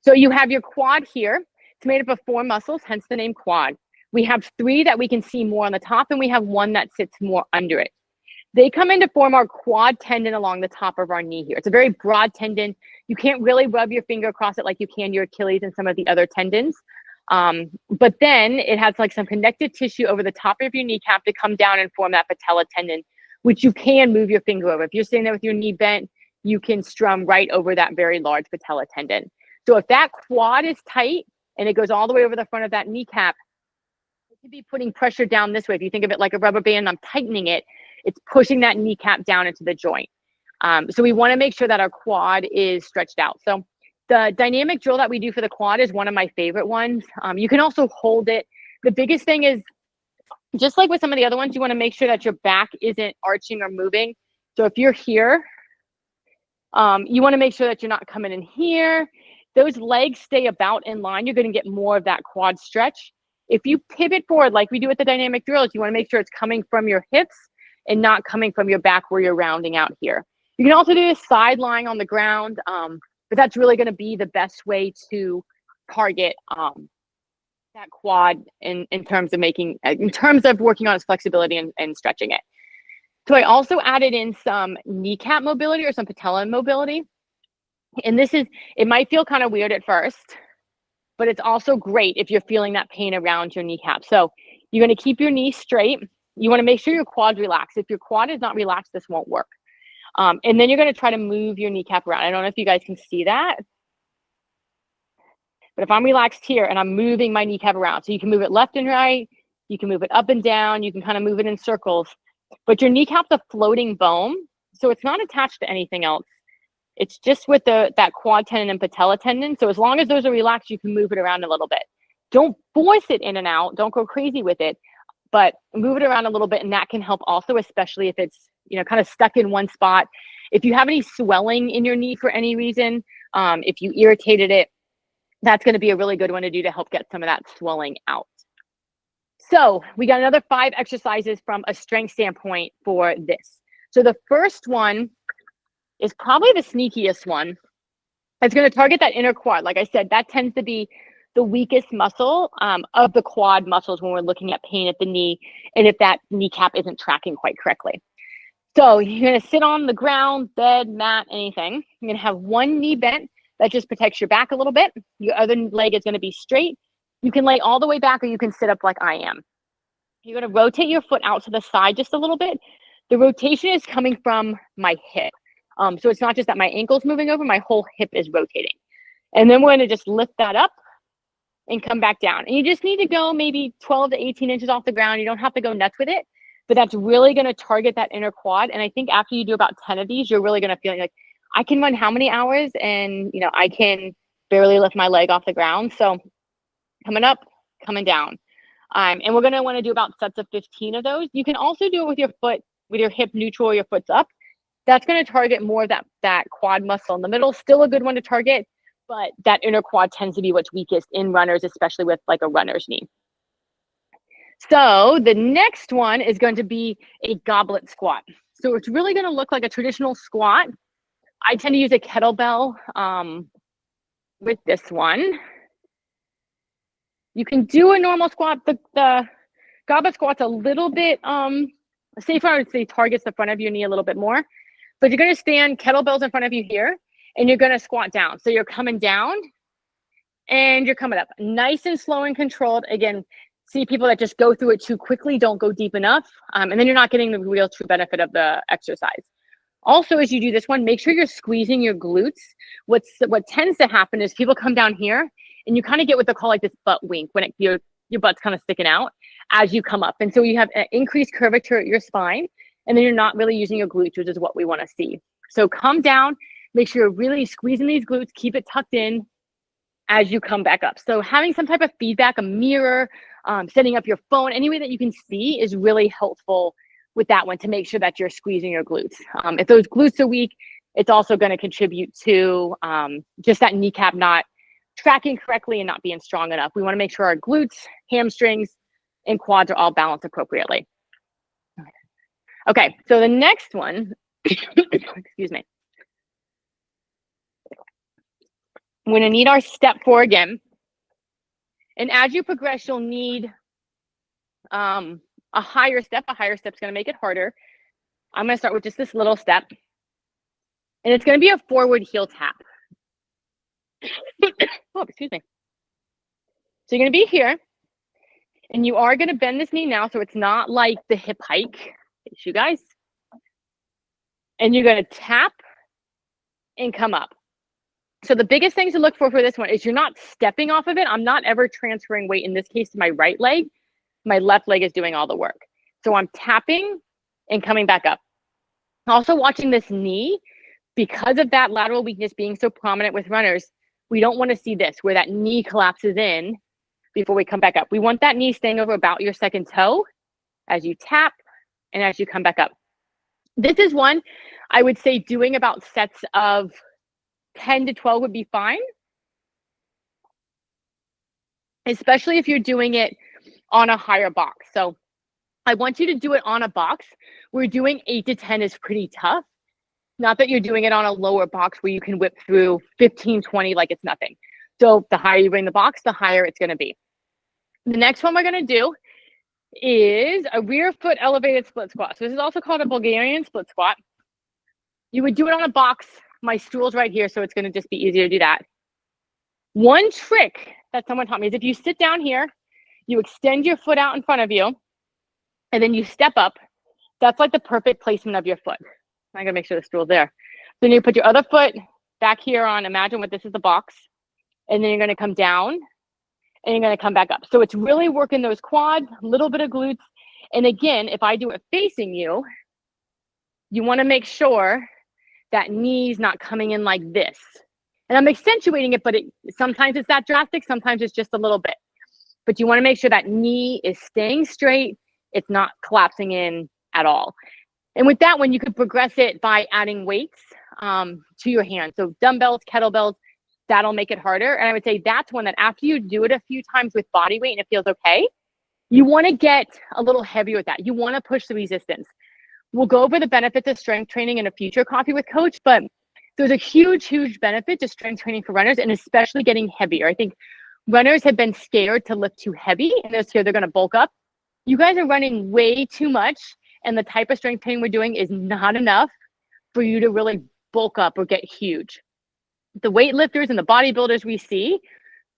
So you have your quad here. It's made up of 4 muscles, hence the name quad. We have 3 that we can see more on the top, and we have 1 that sits more under it. They come in to form our quad tendon along the top of our knee here. It's a very broad tendon. You can't really rub your finger across it like you can your Achilles and some of the other tendons. But then it has like some connective tissue over the top of your kneecap to come down and form that patella tendon, which you can move your finger over. If you're sitting there with your knee bent, you can strum right over that very large patella tendon. So if that quad is tight and it goes all the way over the front of that kneecap, it could be putting pressure down this way. If you think of it like a rubber band, I'm tightening it. It's pushing that kneecap down into the joint. So we want to make sure that our quad is stretched out. So the dynamic drill that we do for the quad is one of my favorite ones. You can also hold it. The biggest thing is, just like with some of the other ones, you want to make sure that your back isn't arching or moving. So if you're here, you want to make sure that you're not coming in here. Those legs stay about in line. You're going to get more of that quad stretch. If you pivot forward like we do with the dynamic drills, you want to make sure it's coming from your hips and not coming from your back where you're rounding out here. You can also do a side lying on the ground, but that's really going to be the best way to target that quad in terms of working on its flexibility and stretching it. So I also added in some kneecap mobility or some patella mobility. And it might feel kind of weird at first, but it's also great if you're feeling that pain around your kneecap. So you're going to keep your knee straight. You want to make sure your quad's relaxed. If your quad is not relaxed, this won't work. And then you're going to try to move your kneecap around. I don't know if you guys can see that, but if I'm relaxed here and I'm moving my kneecap around, so you can move it left and right, you can move it up and down, you can kind of move it in circles, but your kneecap's a floating bone, so it's not attached to anything else. It's just with that quad tendon and patella tendon. So as long as those are relaxed, you can move it around a little bit. Don't force it in and out. Don't go crazy with it, but move it around a little bit, and that can help also, especially if it's kind of stuck in one spot. If you have any swelling in your knee for any reason, if you irritated it, that's going to be a really good one to do to help get some of that swelling out. So we got another 5 exercises from a strength standpoint for this. So the first one is probably the sneakiest one. It's going to target that inner quad. Like I said, that tends to be the weakest muscle of the quad muscles when we're looking at pain at the knee, and if that kneecap isn't tracking quite correctly. So you're going to sit on the ground, bed, mat, anything. You're going to have one knee bent. That just protects your back a little bit. Your other leg is going to be straight. You can lay all the way back, or you can sit up like I am. You're going to rotate your foot out to the side just a little bit. The rotation is coming from my hip. So it's not just that my ankle's moving over, my whole hip is rotating. And then we're going to just lift that up and come back down. And you just need to go maybe 12 to 18 inches off the ground. You don't have to go nuts with it, but that's really going to target that inner quad. And I think after you do about 10 of these, you're really going to feel like, I can run how many hours? And, I can barely lift my leg off the ground. So coming up, coming down. And we're going to want to do about sets of 15 of those. You can also do it with your foot, with your hip neutral, your foot's up. That's going to target more of that quad muscle in the middle. Still a good one to target, but that inner quad tends to be what's weakest in runners, especially with like a runner's knee. So the next one is going to be a goblet squat. So it's really going to look like a traditional squat. I tend to use a kettlebell with this one. You can do a normal squat. The goblet squat's a little bit safer. I would say targets the front of your knee a little bit more. But you're going to stand kettlebells in front of you here, and you're going to squat down. So you're coming down, and you're coming up. Nice and slow and controlled. Again, see people that just go through it too quickly, don't go deep enough, and then you're not getting the real true benefit of the exercise. Also, as you do this one, make sure you're squeezing your glutes. What tends to happen is people come down here and you kind of get what they call like this butt wink when your butt's kind of sticking out as you come up. And so you have an increased curvature at your spine, and then you're not really using your glutes, which is what we want to see. So come down, make sure you're really squeezing these glutes, keep it tucked in as you come back up. So having some type of feedback, a mirror, setting up your phone, any way that you can see is really helpful with that one to make sure that you're squeezing your glutes. If those glutes are weak, it's also going to contribute to just that kneecap not tracking correctly and not being strong enough. We want to make sure our glutes, hamstrings, and quads are all balanced appropriately. Okay, so the next one, excuse me. I'm going to need our step 4 again. And as you progress, you'll need a higher step. A higher step is going to make it harder. I'm going to start with just this little step. And it's going to be a forward heel tap. Oh, excuse me. So you're going to be here. And you are going to bend this knee now, so it's not like the hip hike issue, guys. And you're going to tap and come up. So the biggest thing to look for this one is you're not stepping off of it. I'm not ever transferring weight, in this case, to my right leg. My left leg is doing all the work. So I'm tapping and coming back up. Also watching this knee, because of that lateral weakness being so prominent with runners, we don't want to see this, where that knee collapses in before we come back up. We want that knee staying over about your second toe as you tap and as you come back up. This is one I would say doing about sets of 10 to 12 would be fine, especially if you're doing it on a higher box. So I want you to do it on a box. We're doing 8 to 10 is pretty tough. Not that you're doing it on a lower box where you can whip through 15, 20 like it's nothing. So the higher you bring the box, the higher it's going to be. The next one we're going to do is a rear foot elevated split squat. So this is also called a Bulgarian split squat. You would do it on a box. My stool's right here, so it's going to just be easier to do that. One trick that someone taught me is if you sit down here, you extend your foot out in front of you, and then you step up. That's like the perfect placement of your foot. I gotta make sure the stool's there. Then you put your other foot back here on, imagine what this is the box, and then you're gonna come down, and you're gonna come back up. So it's really working those quads, a little bit of glutes. And again, if I do it facing you, you wanna make sure that knee's not coming in like this. And I'm accentuating it, but sometimes it's that drastic, sometimes it's just a little bit. But you wanna make sure that knee is staying straight, it's not collapsing in at all. And with that one, you could progress it by adding weights to your hand. So dumbbells, kettlebells, that'll make it harder. And I would say that's one that after you do it a few times with body weight and it feels okay, you wanna get a little heavier with that. You wanna push the resistance. We'll go over the benefits of strength training in a future Coffee with Coach, but there's a huge, huge benefit to strength training for runners, and especially getting heavier. I think runners have been scared to lift too heavy, and they're scared they're going to bulk up. You guys are running way too much, and the type of strength training we're doing is not enough for you to really bulk up or get huge. The weightlifters and the bodybuilders we see,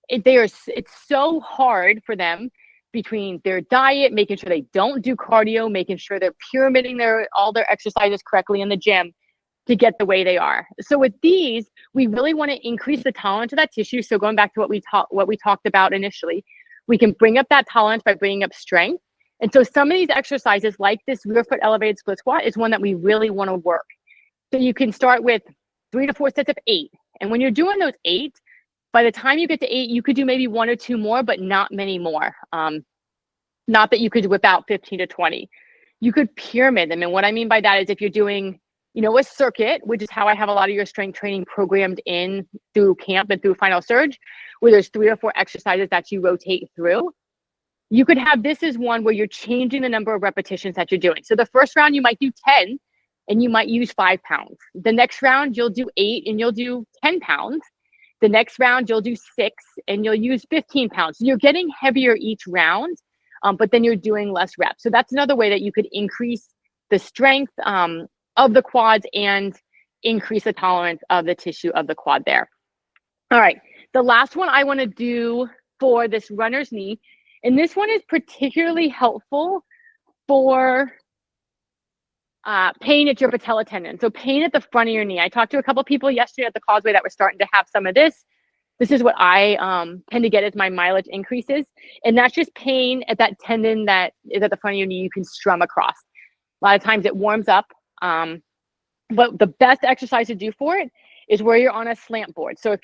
it's so hard for them between their diet, making sure they don't do cardio, making sure they're pyramiding all their exercises correctly in the gym to get the way they are. So with these, we really want to increase the tolerance of that tissue. So going back to what we talked about initially, we can bring up that tolerance by bringing up strength. And so some of these exercises, like this rear foot elevated split squat, is one that we really want to work. So you can start with 3 to 4 sets of 8. And when you're doing those 8, by the time you get to 8, you could do maybe 1 or 2 more, but not many more. Not that you could whip out 15 to 20. You could pyramid them. And what I mean by that is if you're doing, a circuit, which is how I have a lot of your strength training programmed in through camp and through Final Surge, where there's 3 or 4 exercises that you rotate through. You could have this as one where you're changing the number of repetitions that you're doing. So the first round, you might do 10 and you might use 5 pounds. The next round, you'll do 8 and you'll do 10 pounds. The next round, you'll do 6 and you'll use 15 pounds. So you're getting heavier each round, but then you're doing less reps. So that's another way that you could increase the strength of the quads and increase the tolerance of the tissue of the quad there. All right, the last one I want to do for this runner's knee, and this one is particularly helpful for pain at your patella tendon. So pain at the front of your knee. I talked to a couple people yesterday at the Causeway that were starting to have some of this. This is what I tend to get as my mileage increases. And that's just pain at that tendon that is at the front of your knee you can strum across. A lot of times it warms up. But the best exercise to do for it is where you're on a slant board. So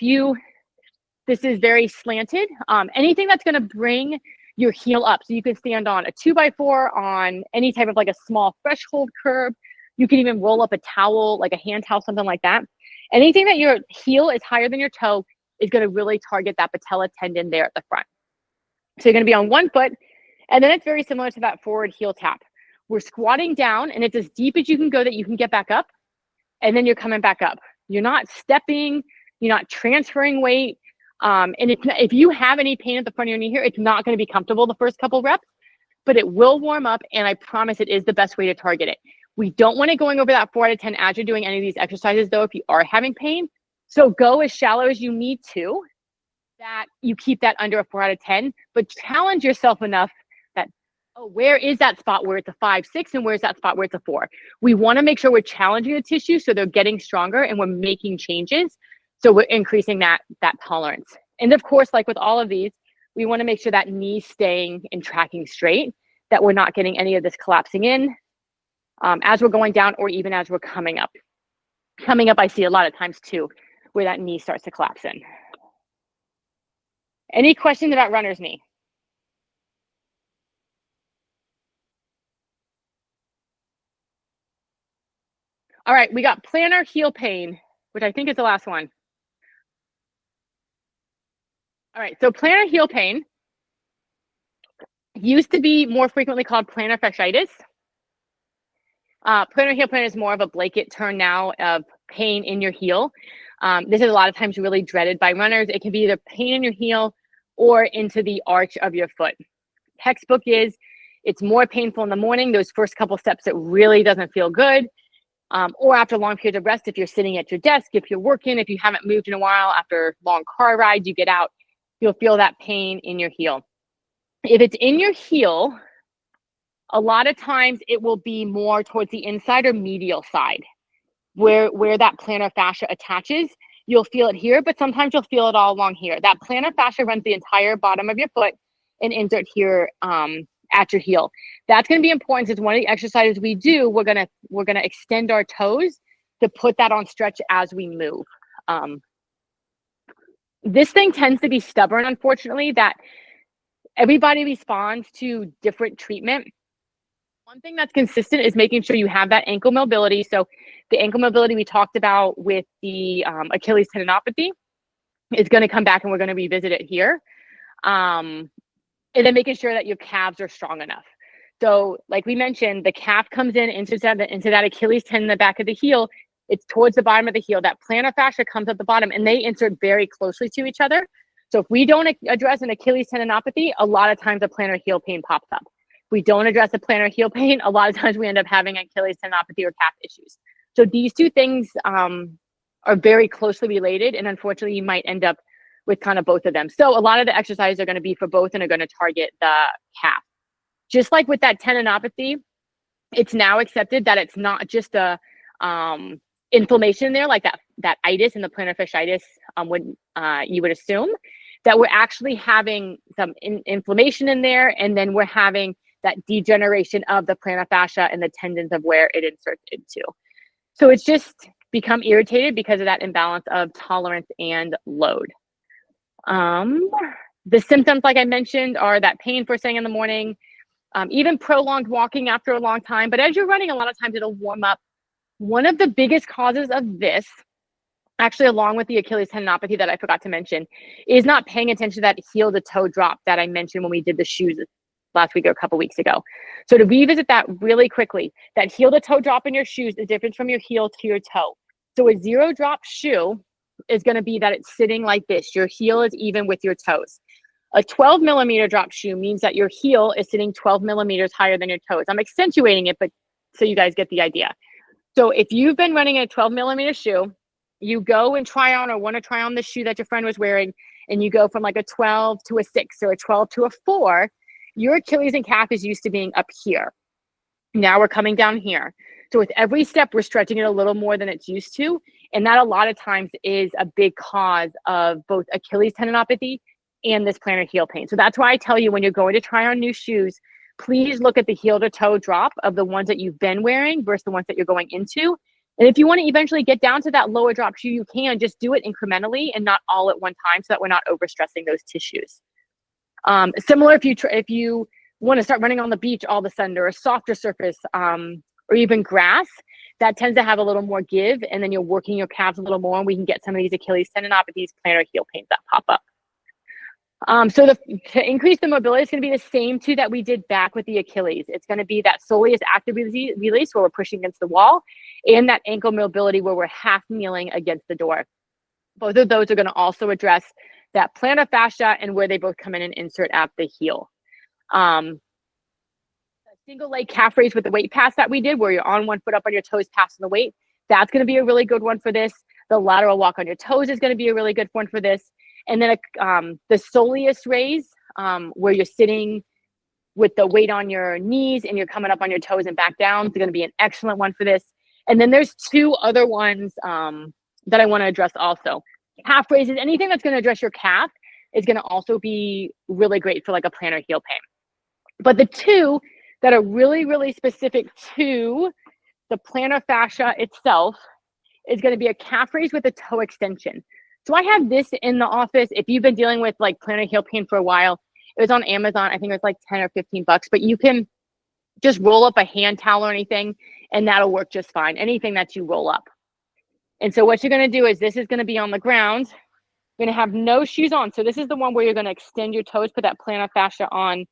this is very slanted. Anything that's gonna bring your heel up. So you can stand on a 2x4, on any type of like a small threshold curb. You can even roll up a towel, like a hand towel, something like that. Anything that your heel is higher than your toe is going to really target that patella tendon there at the front. So you're going to be on one foot, and then it's very similar to that forward heel tap. We're squatting down, and it's as deep as you can go that you can get back up, and then you're coming back up. You're not stepping, you're not transferring weight. And if you have any pain at the front of your knee here, it's not going to be comfortable the first couple reps, but it will warm up, and I promise it is the best way to target it. We don't want it going over that 4 out of 10 as you're doing any of these exercises, though, if you are having pain. So go as shallow as you need to, that you keep that under a 4 out of 10, but challenge yourself enough that, oh, where is that spot where it's a 5, 6, and where's that spot where it's a 4? We want to make sure we're challenging the tissue so they're getting stronger and we're making changes. So we're increasing that tolerance. And of course, like with all of these, we want to make sure that knee's staying and tracking straight, that we're not getting any of this collapsing in as we're going down or even as we're coming up. Coming up, I see a lot of times too, where that knee starts to collapse in. Any questions about runner's knee? All right, we got plantar heel pain, which I think is the last one. All right, so plantar heel pain used to be more frequently called plantar fasciitis. Plantar heel pain is more of a blanket term now of pain in your heel. This is a lot of times really dreaded by runners. It can be either pain in your heel or into the arch of your foot. Textbook is it's more painful in the morning, those first couple steps, it really doesn't feel good. Or after long periods of rest, if you're sitting at your desk, if you're working, if you haven't moved in a while, after long car rides, you get out, you'll feel that pain in your heel. If it's in your heel, a lot of times it will be more towards the inside or medial side where that plantar fascia attaches. You'll feel it here, but sometimes you'll feel it all along here. That plantar fascia runs the entire bottom of your foot and insert here at your heel. That's going to be important. It's one of the exercises we do. We're gonna extend our toes to put that on stretch as we move. This thing tends to be stubborn, unfortunately, that everybody responds to different treatment. One thing that's consistent is making sure you have that ankle mobility. So the ankle mobility we talked about with the Achilles tendinopathy is going to come back, and we're going to revisit it here. And then making sure that your calves are strong enough. So like we mentioned, the calf comes into that Achilles tendon in the back of the heel. It's towards the bottom of the heel. That plantar fascia comes at the bottom, and they insert very closely to each other. So if we don't address an Achilles tendinopathy, a lot of times a plantar heel pain pops up. If we don't address the plantar heel pain, a lot of times we end up having Achilles tendinopathy or calf issues. So these two things are very closely related, and unfortunately you might end up with kind of both of them. So a lot of the exercises are going to be for both and are going to target the calf. Just like with that tendinopathy, it's now accepted that it's not just a inflammation there, like that itis and the plantar fasciitis you would assume, that we're actually having some inflammation in there, and then we're having that degeneration of the plantar fascia and the tendons of where it inserts into. So it's just become irritated because of that imbalance of tolerance and load. The symptoms, like I mentioned, are that pain first thing in the morning, even prolonged walking after a long time. But as you're running, a lot of times it'll warm up. One of the biggest causes of this, actually along with the Achilles tendinopathy that I forgot to mention, is not paying attention to that heel to toe drop that I mentioned when we did the shoes last week or a couple weeks ago. So to revisit that really quickly, that heel to toe drop in your shoes is different from your heel to your toe. So a zero drop shoe is going to be that it's sitting like this. Your heel is even with your toes. A 12 millimeter drop shoe means that your heel is sitting 12 millimeters higher than your toes. I'm accentuating it, but so you guys get the idea. So if you've been running a 12 millimeter shoe, you go and try on or want to try on the shoe that your friend was wearing, and you go from like a 12 to a 6 or a 12 to a 4, your Achilles and calf is used to being up here. Now we're coming down here. So with every step, we're stretching it a little more than it's used to. And that a lot of times is a big cause of both Achilles tendinopathy and this plantar heel pain. So that's why I tell you, when you're going to try on new shoes, please look at the heel to toe drop of the ones that you've been wearing versus the ones that you're going into. And if you want to eventually get down to that lower drop shoe, you can just do it incrementally and not all at one time, so that we're not overstressing those tissues. Similar if you want to start running on the beach all of a sudden, or a softer surface, or even grass, that tends to have a little more give, and then you're working your calves a little more, and we can get some of these Achilles tendinopathies, plantar heel pains that pop up. So to increase the mobility, it's going to be the same too that we did back with the Achilles. It's going to be that soleus active release where we're pushing against the wall, and that ankle mobility where we're half kneeling against the door. Both of those are going to also address that plantar fascia and where they both come in and insert at the heel. Single leg calf raise with the weight pass that we did, where you're on one foot up on your toes, passing the weight, that's going to be a really good one for this. The lateral walk on your toes is going to be a really good one for this. And then the soleus raise, where you're sitting with the weight on your knees and you're coming up on your toes and back down, is going to be an excellent one for this. And then there's two other ones that I want to address also. Calf raises, anything that's going to address your calf is going to also be really great for like a plantar heel pain. But the two that are really, really specific to the plantar fascia itself is going to be a calf raise with a toe extension. So I have this in the office. If you've been dealing with like plantar heel pain for a while, it was on Amazon. I think it was like 10 or 15 bucks, but you can just roll up a hand towel or anything, and that'll work just fine. Anything that you roll up. And so what you're going to do is, this is going to be on the ground. You're going to have no shoes on. So this is the one where you're going to extend your toes, put that plantar fascia on,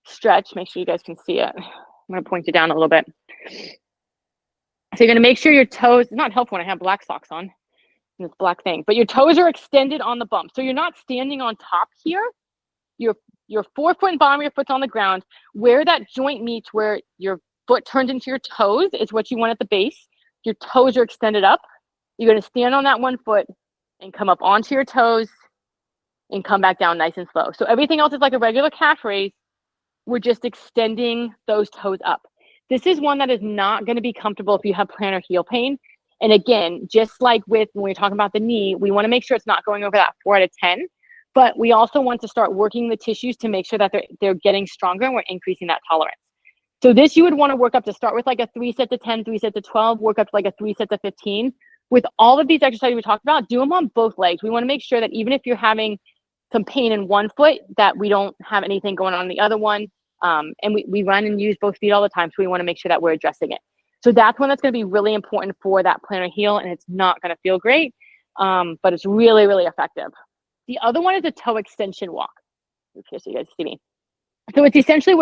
stretch. Make sure you guys can see it. I'm going to point it down a little bit. So you're going to make sure your toes, it's not helpful when I have black socks on, this black thing, but your toes are extended on the bump. So you're not standing on top here. Your forefoot and bottom of your foot's on the ground. Where that joint meets, where your foot turns into your toes, is what you want at the base. Your toes are extended up. You're going to stand on that one foot and come up onto your toes and come back down nice and slow. So everything else is like a regular calf raise. We're just extending those toes up. This is one that is not going to be comfortable if you have plantar heel pain. And again, just like with when we're talking about the knee, we want to make sure it's not going over that 4 out of 10. But we also want to start working the tissues to make sure that they're getting stronger, and we're increasing that tolerance. So this you would want to work up to start with like a 3 sets of 10, 3 sets of 12, work up to like a 3 sets of 15. With all of these exercises we talked about, do them on both legs. We want to make sure that even if you're having some pain in one foot, that we don't have anything going on in the other one. And we run and use both feet all the time, so we want to make sure that we're addressing it. So that's one that's going to be really important for that plantar heel, and it's not going to feel great, but it's really, really effective. The other one is a toe extension walk. Okay, so you guys see me. So it's essentially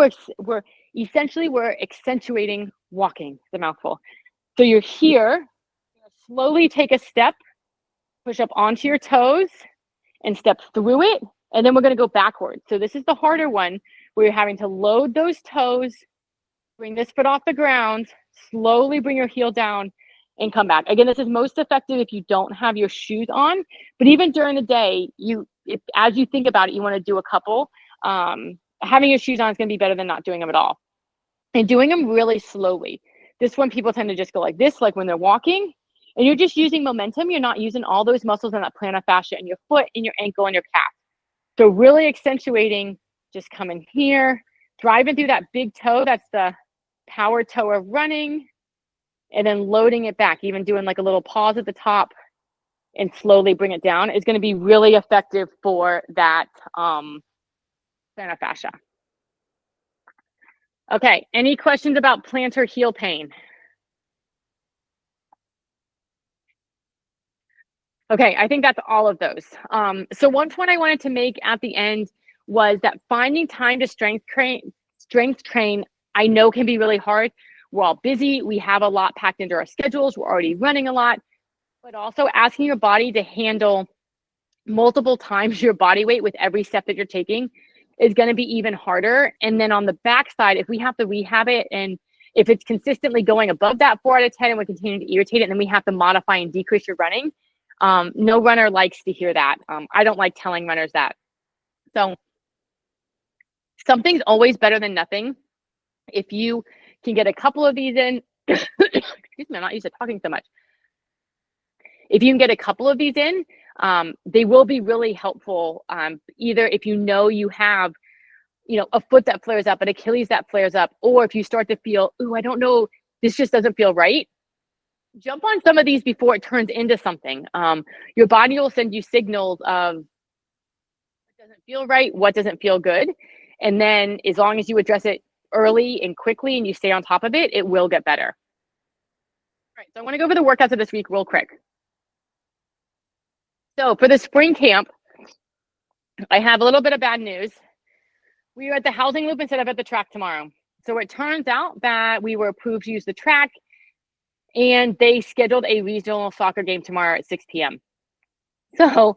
we're accentuating walking. It's a mouthful. So you're here, slowly take a step, push up onto your toes, and step through it, and then we're going to go backwards. So this is the harder one, where you're having to load those toes, bring this foot off the ground, slowly bring your heel down, and come back. Again, this is most effective if you don't have your shoes on, but even during the day, as you think about it, you want to do a couple. Having your shoes on is going to be better than not doing them at all. And doing them really slowly. This one, people tend to just go like this, like when they're walking, and you're just using momentum. You're not using all those muscles in that plantar fascia in your foot, in your ankle, and your calf. So really accentuating, just coming here, driving through that big toe. That's the power toe of running. And then loading it back, even doing like a little pause at the top and slowly bring it down, is going to be really effective for that plantar fascia. Okay, any questions about plantar heel pain? Okay, I think that's all of those. So one point I wanted to make at the end was that finding time to strength train, I know can be really hard. We're all busy. We have a lot packed into our schedules. We're already running a lot, but also asking your body to handle multiple times your body weight with every step that you're taking is going to be even harder. And then on the backside, if we have to rehab it, and if it's consistently going above that 4 out of 10 and we continue to irritate it, and then we have to modify and decrease your running, no runner likes to hear that. I don't like telling runners that. So something's always better than nothing. If you can get a couple of these in, excuse me, I'm not used to talking so much. If you can get a couple of these in, they will be really helpful. Either if you know you have, a foot that flares up, an Achilles that flares up, or if you start to feel, ooh, I don't know, this just doesn't feel right. Jump on some of these before it turns into something. Your body will send you signals of what doesn't feel right, what doesn't feel good. And then as long as you address it early and quickly and you stay on top of it, it will get better. All right, so I want to go over the workouts of this week real quick. So for the spring camp, I have a little bit of bad news. We are at the housing loop instead of at the track tomorrow. So it turns out that we were approved to use the track, and they scheduled a regional soccer game tomorrow at 6 p.m. So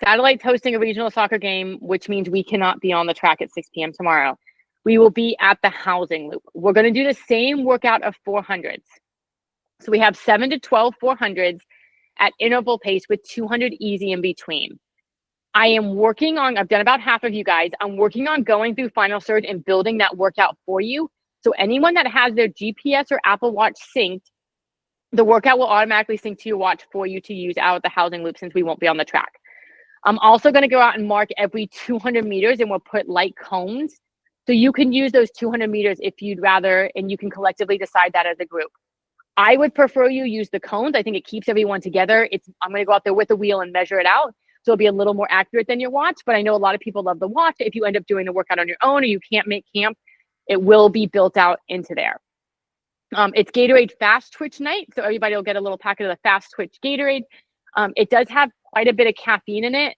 Satellite's hosting a regional soccer game, which means we cannot be on the track at 6 p.m. tomorrow. We will be at the housing loop. We're going to do the same workout of 400s. So we have 7 to 12 400s at interval pace with 200 easy in between. I am working on, I've done about half of you guys. I'm working on going through Final Surge and building that workout for you. So anyone that has their GPS or Apple Watch synced, the workout will automatically sync to your watch for you to use out at the housing loop since we won't be on the track. I'm also going to go out and mark every 200 meters and we'll put light cones. So you can use those 200 meters if you'd rather, and you can collectively decide that as a group. I would prefer you use the cones. I think it keeps everyone together. I'm going to go out there with the wheel and measure it out. So it'll be a little more accurate than your watch, but I know a lot of people love the watch. If you end up doing the workout on your own or you can't make camp, it will be built out into there. It's Gatorade Fast Twitch night, so everybody will get a little packet of the Fast Twitch Gatorade. It does have quite a bit of caffeine in it,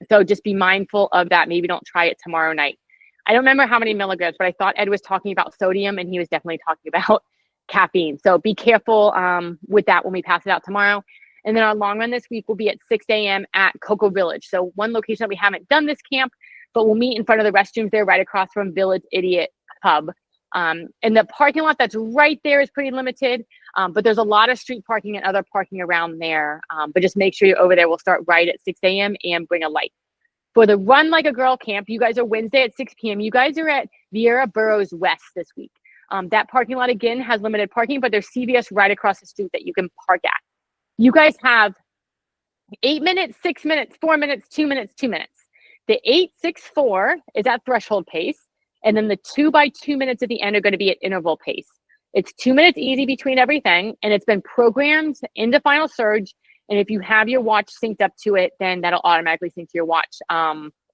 so just be mindful of that. Maybe don't try it tomorrow night. I don't remember how many milligrams, but I thought Ed was talking about sodium, and he was definitely talking about caffeine. So be careful with that when we pass it out tomorrow. And then our long run this week will be at 6 a.m. at Cocoa Village. So one location that we haven't done this camp, but we'll meet in front of the restrooms there right across from Village Idiot Pub. And the parking lot that's right there is pretty limited, but there's a lot of street parking and other parking around there. But just make sure you're over there. We'll start right at 6 a.m. and bring a light. For the Run Like a Girl camp, you guys are Wednesday at 6 p.m. You guys are at Vieira Burrows West this week. That parking lot, again, has limited parking, but there's CVS right across the street that you can park at. You guys have 8 minutes, 6 minutes, 4 minutes, 2 minutes, 2 minutes. The 8-6-4 is at threshold pace. And then the 2 by 2 minutes at the end are going to be at interval pace. It's 2 minutes easy between everything. And it's been programmed into Final Surge. And if you have your watch synced up to it, then that'll automatically sync to your watch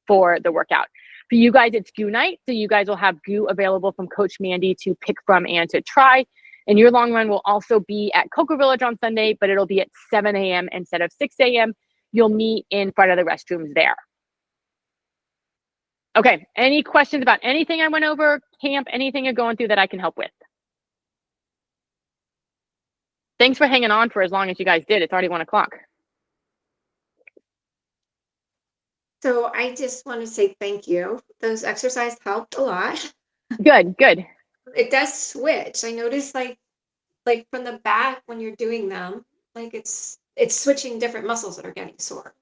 for the workout. For you guys, it's GU night. So you guys will have GU available from Coach Mandy to pick from and to try. And your long run will also be at Cocoa Village on Sunday, but it'll be at 7 a.m. instead of 6 a.m. You'll meet in front of the restrooms there. Okay, any questions about anything I went over, camp, anything you're going through that I can help with? Thanks for hanging on for as long as you guys did. It's already 1 o'clock. So I just want to say thank you. Those exercises helped a lot. Good, good. It does switch. I noticed like from the back when you're doing them, like it's switching different muscles that are getting sore.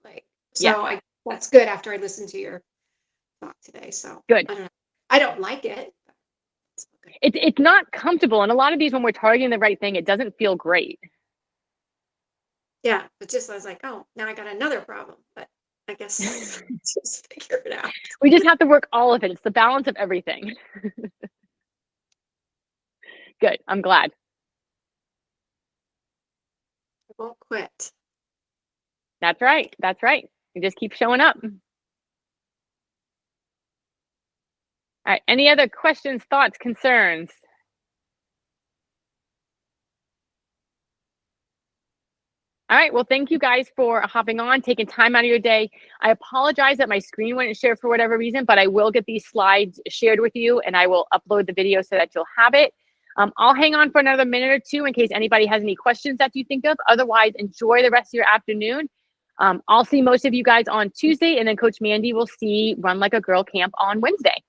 Yeah. That's good after I listened to your talk today. So Good. I don't like it. It's not comfortable. And a lot of these, when we're targeting the right thing, it doesn't feel great. Yeah, but I was like, oh, now I got another problem. But I guess just figure it out. We just have to work all of it. It's the balance of everything. Good. I'm glad. I won't quit. That's right. That's right. You just keep showing up. All right. Any other questions, thoughts, concerns? All right. Well, thank you guys for hopping on, taking time out of your day. I apologize that my screen wouldn't share for whatever reason, but I will get these slides shared with you and I will upload the video so that you'll have it. I'll hang on for another minute or two in case anybody has any questions that you think of. Otherwise, enjoy the rest of your afternoon. I'll see most of you guys on Tuesday, and then Coach Mandy will see Run Like a Girl camp on Wednesday.